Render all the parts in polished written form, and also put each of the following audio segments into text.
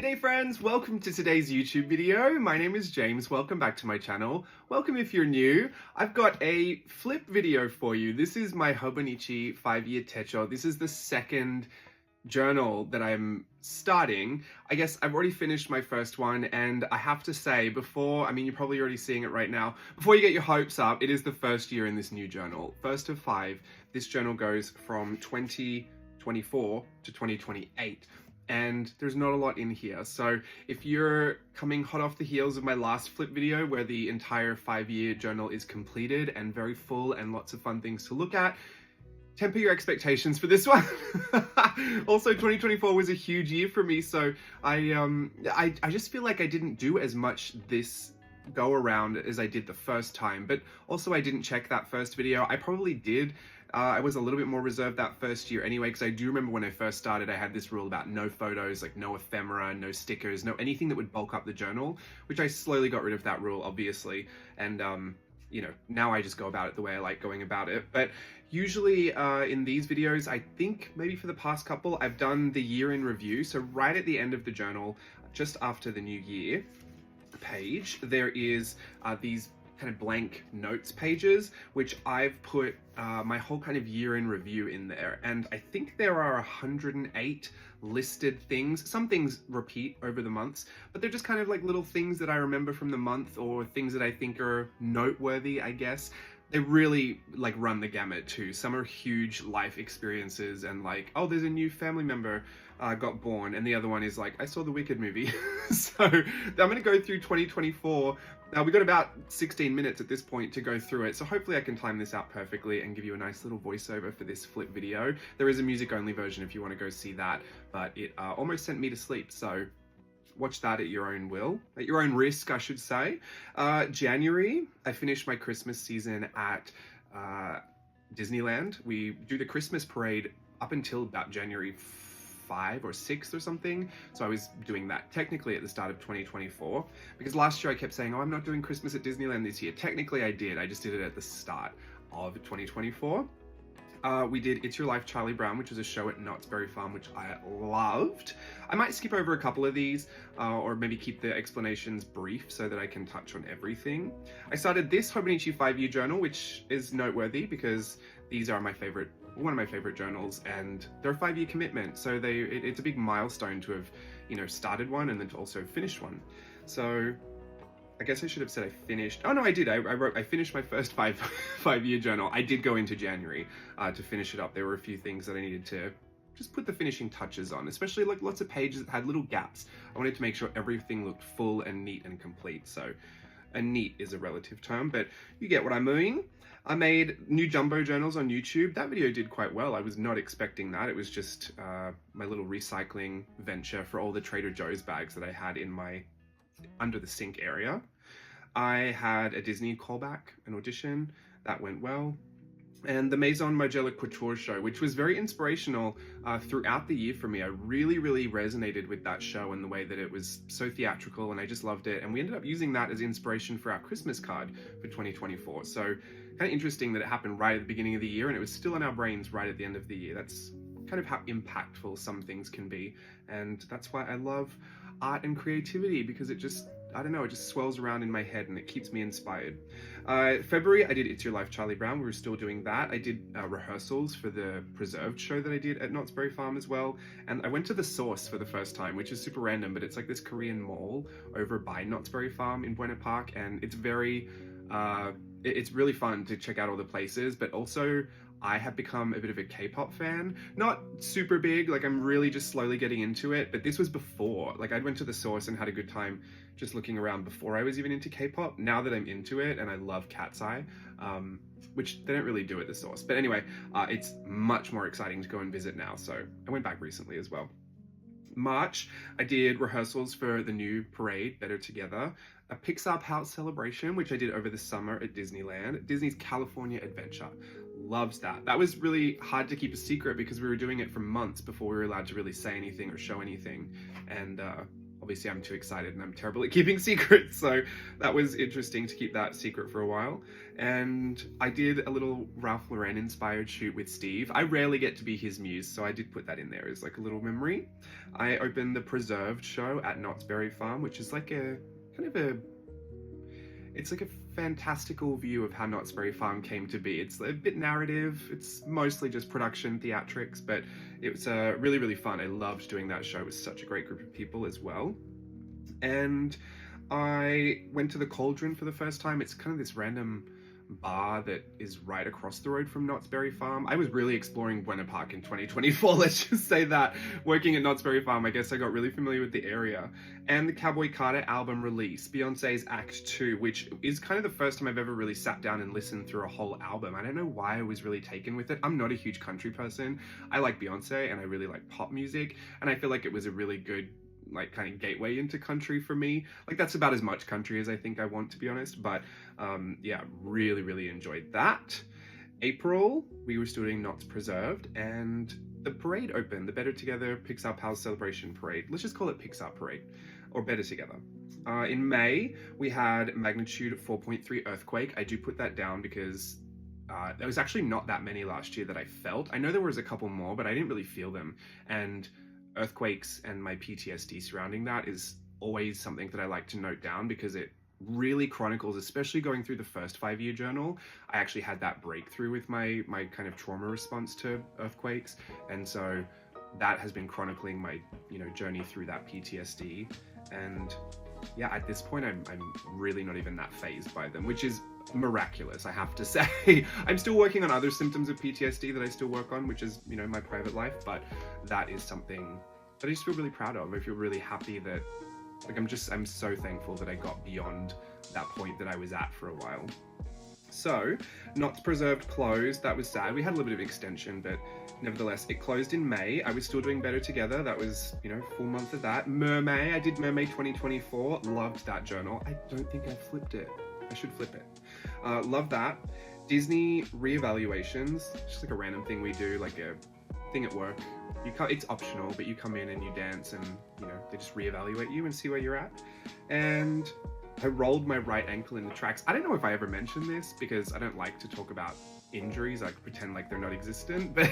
G'day friends, welcome to today's YouTube video. My name is James, welcome back to my channel. Welcome if you're new. I've got a flip video for you. This is my Hobonichi 5-year Techo. This is the second journal that I'm starting. I guess I've already finished my first one, and I have to say you're probably already seeing it right now. Before you get your hopes up, it is the first year in this new journal. First of 5. This journal goes from 2024 to 2028. And there's not a lot in here. So if you're coming hot off the heels of my last flip video where the entire 5-year journal is completed and very full and lots of fun things to look at, temper your expectations for this one. Also, 2024 was a huge year for me, so I just feel like I didn't do as much this go around as I did the first time, but also I didn't check that first video. I probably did. I was a little bit more reserved that first year anyway, because I do remember when I first started, I had this rule about no photos, like no ephemera, no stickers, no anything that would bulk up the journal, which I slowly got rid of that rule, obviously. And, now I just go about it the way I like going about it. But usually in these videos, I think maybe for the past couple, I've done the year in review. So right at the end of the journal, just after the new year page, there is these kind of blank notes pages, which I've put my whole kind of year in review in there. And I think there are 108 listed things. Some things repeat over the months, but they're just kind of like little things that I remember from the month, or things that I think are noteworthy, I guess. They really like run the gamut too. Some are huge life experiences and like, oh, there's a new family member got born, and the other one is like, I saw the Wicked movie. So I'm gonna go through 2024. We've got about 16 minutes at this point to go through it, so hopefully I can time this out perfectly and give you a nice little voiceover for this flip video. There is a music only version if you want to go see that, but it almost sent me to sleep, so watch that at your own will, at your own risk, I should say. January, I finished my Christmas season at Disneyland. We do the Christmas parade up until about January 5th or 6th or something. So I was doing that technically at the start of 2024, because last year I kept saying, oh, I'm not doing Christmas at Disneyland this year. Technically I did, I just did it at the start of 2024. We did It's Your Life, Charlie Brown, which was a show at Knott's Berry Farm, which I loved. I might skip over a couple of these, or maybe keep the explanations brief so that I can touch on everything. I started this Hobonichi 5-year journal, which is noteworthy because these are one of my favorite journals, and they're a 5-year commitment. So it's a big milestone to have, started one and then to also finish one. So I guess I should have said I finished. Oh no, I did. I finished my first 5-year journal. I did go into January to finish it up. There were a few things that I needed to just put the finishing touches on, especially like lots of pages that had little gaps. I wanted to make sure everything looked full and neat and complete. So, and neat is a relative term, but you get what I mean. I made new jumbo journals on YouTube. That video did quite well. I was not expecting that. It was just my little recycling venture for all the Trader Joe's bags that I had in my under the sink area. I had a Disney callback, an audition, that went well. And the Maison Margiela Couture show, which was very inspirational throughout the year for me. I really, really resonated with that show and the way that it was so theatrical, and I just loved it. And we ended up using that as inspiration for our Christmas card for 2024. So kind of interesting that it happened right at the beginning of the year and it was still in our brains right at the end of the year. That's kind of how impactful some things can be. And that's why I love art and creativity, because it just, I don't know, it just swells around in my head and it keeps me inspired. February, I did It's Your Life, Charlie Brown. We were still doing that. I did rehearsals for the Preserved show that I did at Knott's Berry Farm as well. And I went to the Source for the first time, which is super random, but it's like this Korean mall over by Knott's Berry Farm in Buena Park. And it's very, it's really fun to check out all the places, but also I have become a bit of a K-pop fan. Not super big, like I'm really just slowly getting into it, but this was before. Like I went to the Source and had a good time just looking around before I was even into K-pop. Now that I'm into it and I love Cat's Eye, which they don't really do at the Source. But anyway, it's much more exciting to go and visit now. So I went back recently as well. March, I did rehearsals for the new parade, Better Together, a Pixar House celebration, which I did over the summer at Disneyland, Disney's California Adventure. Loved that. That was really hard to keep a secret because we were doing it for months before we were allowed to really say anything or show anything. And obviously I'm too excited and I'm terrible at keeping secrets, so that was interesting to keep that secret for a while. And I did a little Ralph Lauren inspired shoot with Steve. I rarely get to be his muse, so I did put that in there as like a little memory. I opened the Preserved show at Knott's Berry Farm, which is like a kind of a, it's like a fantastical view of how Knott's Berry Farm came to be. It's a bit narrative, it's mostly just production theatrics, but it was really, really fun. I loved doing that show with such a great group of people as well. And I went to the Cauldron for the first time. It's kind of this random bar that is right across the road from Knott's Berry Farm. I was really exploring Buena Park in 2024, let's just say that. Working at Knott's Berry Farm, I guess I got really familiar with the area. And the Cowboy Carter album release, Beyonce's Act 2, which is kind of the first time I've ever really sat down and listened through a whole album. I don't know why I was really taken with it. I'm not a huge country person. I like Beyonce and I really like pop music, and I feel like it was a really good like kind of gateway into country for me. Like that's about as much country as I think I want, to be honest, but yeah, really enjoyed that. April, we were still doing Knott's Preserved, and the parade opened, the Better Together Pixar Pals Celebration Parade. Let's just call it Pixar Parade, or Better Together. In May, we had magnitude 4.3 earthquake. I do put that down because there was actually not that many last year that I felt. I know there was a couple more, but I didn't really feel them. And earthquakes and my PTSD surrounding that is always something that I like to note down, because it really chronicles, especially going through the first 5-year journal. I actually had that breakthrough with my kind of trauma response to earthquakes, and so that has been chronicling my journey through that PTSD. And yeah, at this point I'm really not even that fazed by them, which is miraculous, I have to say. I'm still working on other symptoms of PTSD that I still work on, which is my private life, but that is something that I just feel really proud of. I feel really happy that I'm so thankful that I got beyond that point that I was at for a while. So Knott's Preserved closed. That was sad. We had a little bit of extension, but nevertheless it closed in May. I was still doing Better Together. That was full month of that. Mermay, I did Mermay 2024. Loved that journal. I don't think I flipped it. I should flip it. Love that. Disney reevaluations, just like a random thing we do, like a thing at work. It's optional, but you come in and you dance, and they just reevaluate you and see where you're at. And I rolled my right ankle in the tracks. I don't know if I ever mentioned this, because I don't like to talk about injuries. I pretend like they're not existent, but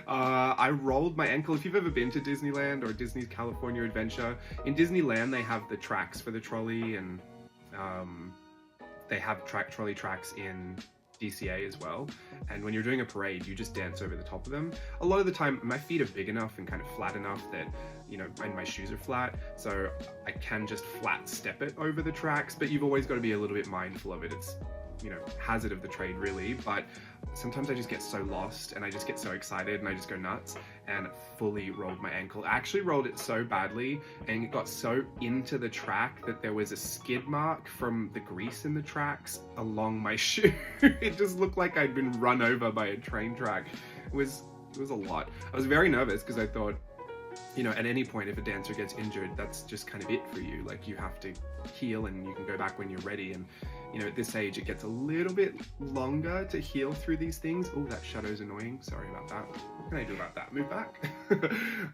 I rolled my ankle. If you've ever been to Disneyland or Disney's California Adventure, in Disneyland they have the tracks for the trolley, and they have trolley tracks in DCA as well. And when you're doing a parade, you just dance over the top of them. A lot of the time, my feet are big enough and kind of flat enough that, and my shoes are flat, so I can just flat step it over the tracks, but you've always got to be a little bit mindful of it. It's, hazard of the trade really, but sometimes I just get so lost and I just get so excited and I just go nuts, and fully rolled my ankle. I actually rolled it so badly and it got so into the track that there was a skid mark from the grease in the tracks along my shoe. It just looked like I'd been run over by a train track. It was a lot. I was very nervous because I thought, at any point if a dancer gets injured, that's just kind of it for you. Like, you have to heal and you can go back when you're ready. And at this age it gets a little bit longer to heal through these things. Oh, that shadow's annoying. Sorry about that. What can I do about that? Move back?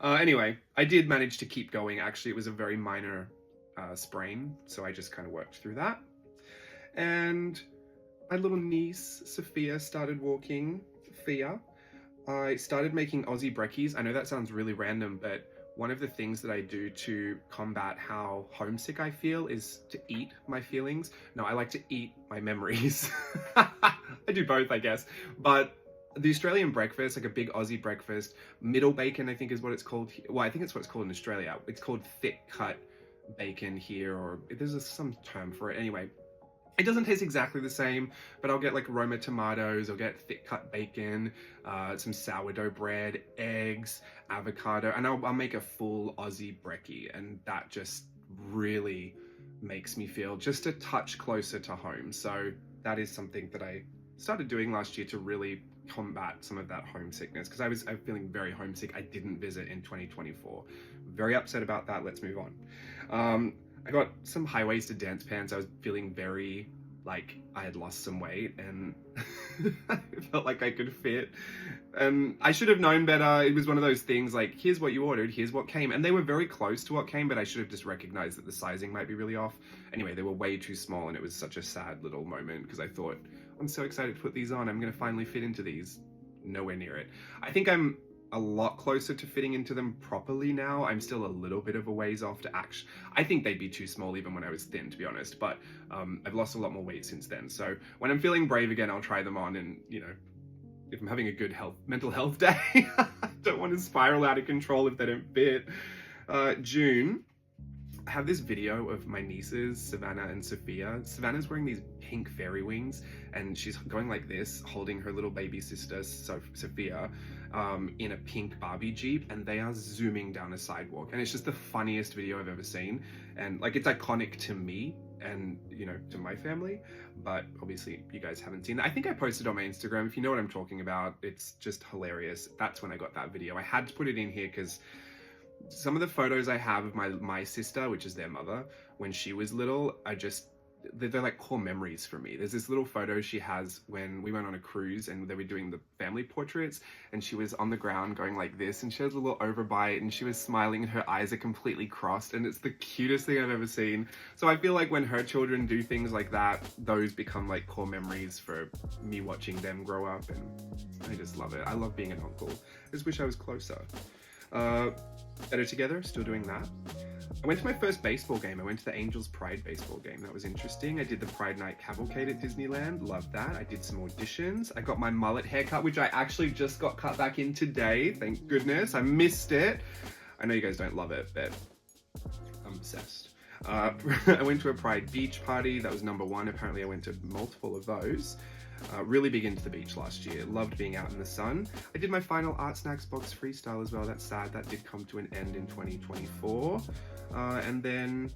Anyway, I did manage to keep going. Actually, it was a very minor sprain, so I just kind of worked through that. And my little niece Sophia started walking. Sophia. I started making Aussie brekkies. I know that sounds really random, but one of the things that I do to combat how homesick I feel is to eat my feelings. No, I like to eat my memories. I do both, I guess. But the Australian breakfast, like a big Aussie breakfast, middle bacon, I think is what it's called. Well, I think it's what it's called in Australia. It's called thick cut bacon here, or there's some term for it. Anyway, it doesn't taste exactly the same, but I'll get like Roma tomatoes, I'll get thick cut bacon, some sourdough bread, eggs, avocado, and I'll make a full Aussie brekkie, and that just really makes me feel just a touch closer to home. So that is something that I started doing last year to really combat some of that homesickness, because I'm feeling very homesick. I didn't visit in 2024. Very upset about that. Let's move on. I got some high-waisted dance pants. I was feeling very like I had lost some weight and I felt like I could fit. And I should have known better. It was one of those things like, here's what you ordered, here's what came. And they were very close to what came, but I should have just recognized that the sizing might be really off. Anyway, they were way too small and it was such a sad little moment because I thought, I'm so excited to put these on. I'm going to finally fit into these. Nowhere near it. I think I'm a lot closer to fitting into them properly now. I'm still a little bit of a ways off to actually, I think they'd be too small even when I was thin, to be honest, but I've lost a lot more weight since then. So when I'm feeling brave again, I'll try them on, and you know, if I'm having a good mental health day, I don't want to spiral out of control if they don't fit. June, I have this video of my nieces, Savannah and Sophia. Savannah's wearing these pink fairy wings and she's going like this, holding her little baby sister, Sophia, in a pink Barbie Jeep, and they are zooming down a sidewalk. And it's just the funniest video I've ever seen. And like, it's iconic to me and, you know, to my family, but obviously you guys haven't seen that. I think I posted on my Instagram. If you know what I'm talking about, it's just hilarious. That's when I got that video. I had to put it in here because some of the photos I have of my sister, which is their mother, when she was little, they're like core memories for me. There's this little photo she has when we went on a cruise and they were doing the family portraits, and she was on the ground going like this, and she has a little overbite and she was smiling and her eyes are completely crossed, and it's the cutest thing I've ever seen. So I feel like when her children do things like that, those become like core memories for me watching them grow up, and I just love it. I love being an uncle. I just wish I was closer. Better Together, still doing that. I went to my first baseball game. I went to the Angels Pride baseball game. That was interesting. I did the Pride Night Cavalcade at Disneyland. Loved that. I did some auditions. I got my mullet haircut, which I actually just got cut back in today. Thank goodness. I missed it. I know you guys don't love it, but I'm obsessed. I went to a Pride beach party. That was number one. Apparently I went to multiple of those. Really big into the beach last year. Loved being out in the sun. I did my final Art Snacks box freestyle as well. That's sad. That did come to an end in 2024. And then,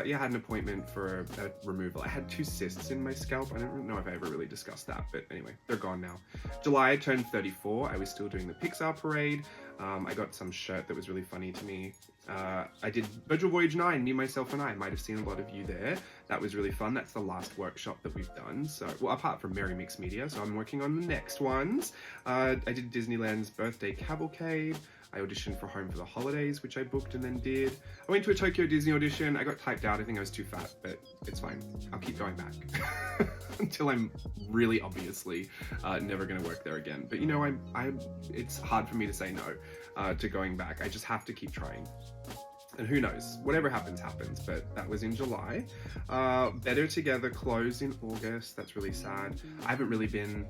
yeah, I had an appointment for a removal. I had 2 cysts in my scalp. I don't know if I ever really discussed that, but anyway, they're gone now. July, I turned 34. I was still doing the Pixar parade. I got some shirt that was really funny to me. I did Virtual Voyage 9, Me, Myself, and I might have seen a lot of you there. That was really fun. That's the last workshop that we've done. So, well, apart from Merry Mix Media, so I'm working on the next ones. I did Disneyland's birthday cavalcade. I auditioned for Home for the Holidays, which I booked and then did. I went to a Tokyo Disney audition. I got typed out. I think I was too fat, but it's fine. I'll keep going back until I'm really obviously never going to work there again. But you know, it's hard for me to say no to going back. I just have to keep trying. And who knows, whatever happens, happens. But that was in July. Better Together closed in August. That's really sad. I haven't really been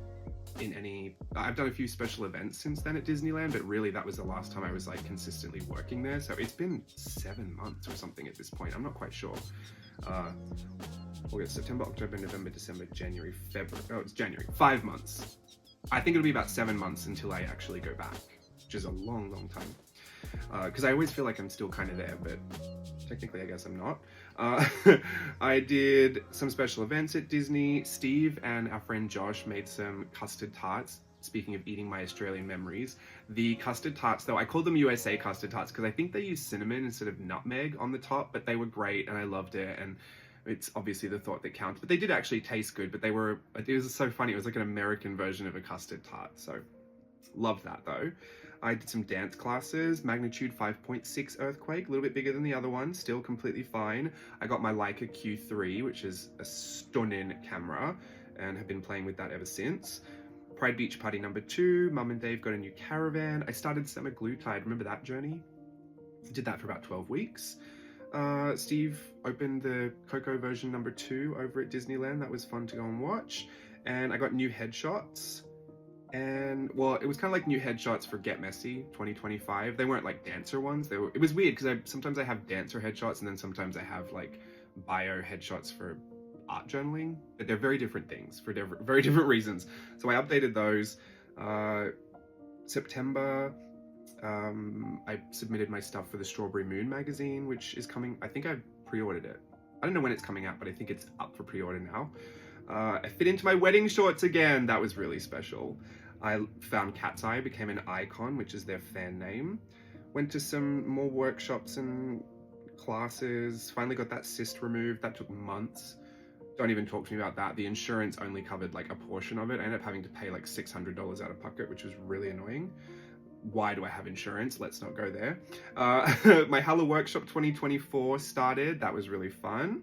in any, I've done a few special events since then at Disneyland, but really that was the last time I was like consistently working there. So it's been 7 months or something at this point. I'm not quite sure. August, September, October, November, December, January, February. Oh, it's January. 5 months. I think it'll be about 7 months until I actually go back, which is a long, long time. Because I always feel like I'm still kind of there, but technically I guess I'm not. I did some special events at Disney. Steve and our friend Josh made some custard tarts. Speaking of eating my Australian memories, the custard tarts, though, I called them USA custard tarts because I think they use cinnamon instead of nutmeg on the top, but they were great and I loved it. And it's obviously the thought that counts, but they did actually taste good. But it was so funny. It was like an American version of a custard tart. So love that though. I did some dance classes, magnitude 5.6 earthquake, a little bit bigger than the other one, still completely fine. I got my Leica Q3, which is a stunning camera, and have been playing with that ever since. Pride Beach Party number 2, Mum and Dave got a new caravan. I started semaglutide, remember that journey? Did that for about 12 weeks. Steve opened the Coco version number 2 over at Disneyland. That was fun to go and watch. And I got new headshots. And well, it was kind of like new headshots for Get Messy 2025. They weren't like dancer ones. It was weird because sometimes I have dancer headshots and then sometimes I have like bio headshots for art journaling, but they're very different things for very different reasons. So I updated those. September, I submitted my stuff for the Strawberry Moon magazine, which is coming. I think I pre-ordered it. I don't know when it's coming out, but I think it's up for pre-order now. I fit into my wedding shorts again. That was really special. I found Cat's Eye, became an icon, which is their fan name. Went to some more workshops and classes. Finally got that cyst removed. That took months. Don't even talk to me about that. The insurance only covered like a portion of it. I ended up having to pay like $600 out of pocket, which was really annoying. Why do I have insurance? Let's not go there. My Hello Workshop 2024 started. That was really fun.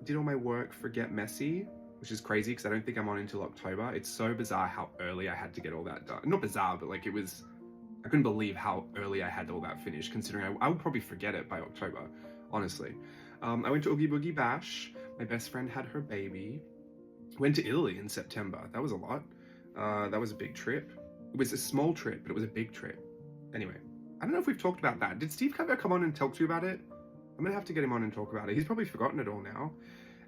Did all my work for Get Messy, which is crazy because I don't think I'm on until October. It's so bizarre how early I had to get all that done. Not bizarre, but like I couldn't believe how early I had all that finished, considering I would probably forget it by October, honestly. I went to Oogie Boogie Bash. My best friend had her baby. Went to Italy in September. That was a lot. That was a big trip. It was a small trip, but it was a big trip. Anyway, I don't know if we've talked about that. Did Steve ever come on and talk to you about it? I'm gonna have to get him on and talk about it. He's probably forgotten it all now.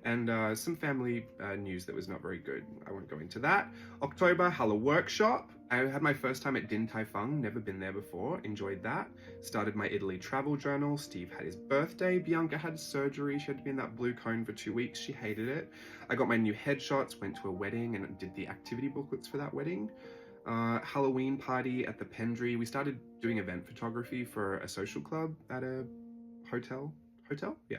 And some family news that was not very good. I won't go into that. October, Hello Workshop. I had my first time at Din Tai Fung, never been there before, enjoyed that. Started my Italy travel journal. Steve had his birthday. Bianca had surgery. She had to be in that blue cone for 2 weeks. She hated it. I got my new headshots, went to a wedding and did the activity booklets for that wedding. Halloween party at the Pendry. We started doing event photography for a social club at a hotel? Yeah.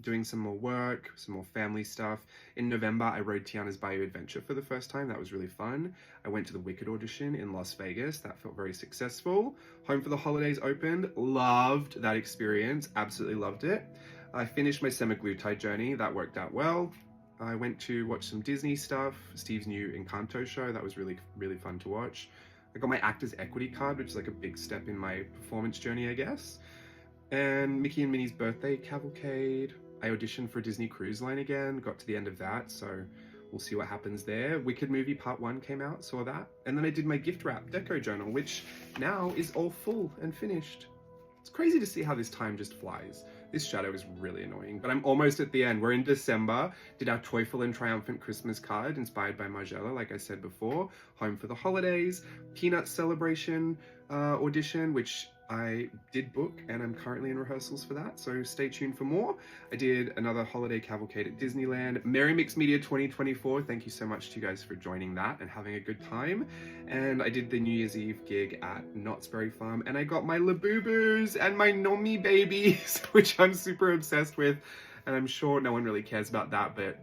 Doing some more work, some more family stuff. In November, I rode Tiana's Bayou Adventure for the first time. That was really fun. I went to the Wicked audition in Las Vegas. That felt very successful. Home for the Holidays opened. Loved that experience. Absolutely loved it. I finished my semaglutide journey. That worked out well. I went to watch some Disney stuff. Steve's new Encanto show. That was really, really fun to watch. I got my Actors Equity card, which is like a big step in my performance journey, I guess. And Mickey and Minnie's birthday cavalcade. I auditioned for Disney Cruise Line again, got to the end of that, so we'll see what happens there. Wicked Movie Part 1 came out, saw that. And then I did my gift wrap deco journal, which now is all full and finished. It's crazy to see how this time just flies. This shadow is really annoying, but I'm almost at the end. We're in December, did our Toyful and Triumphant Christmas card, inspired by Margella, like I said before. Home for the Holidays, Peanut Celebration audition, which I did book and I'm currently in rehearsals for that, so stay tuned for more. I did another holiday cavalcade at Disneyland. Merry Mix Media 2024, thank you so much to you guys for joining that and having a good time. And I did the New Year's Eve gig at Knott's Berry Farm, and I got my Labubu's and my Nomi babies, which I'm super obsessed with, and I'm sure no one really cares about that, but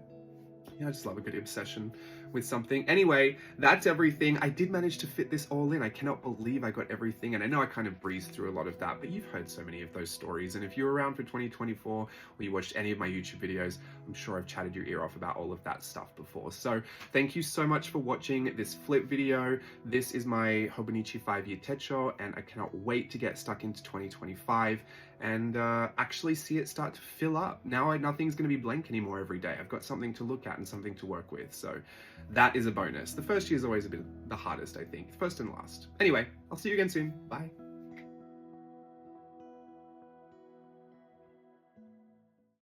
yeah, I just love a good obsession with something. Anyway, that's everything. I did manage to fit this all in. I cannot believe I got everything, and I know I kind of breezed through a lot of that, but you've heard so many of those stories, and if you were around for 2024 or you watched any of my YouTube videos, I'm sure I've chatted your ear off about all of that stuff before. So thank you so much for watching this flip video. This is my Hobonichi 5-year Techo, and I cannot wait to get stuck into 2025 and actually see it start to fill up. Now nothing's going to be blank anymore every day. I've got something to look at and something to work with, so that is a bonus. The first year is always a bit the hardest, I think. First and last. Anyway, I'll see you again soon. Bye.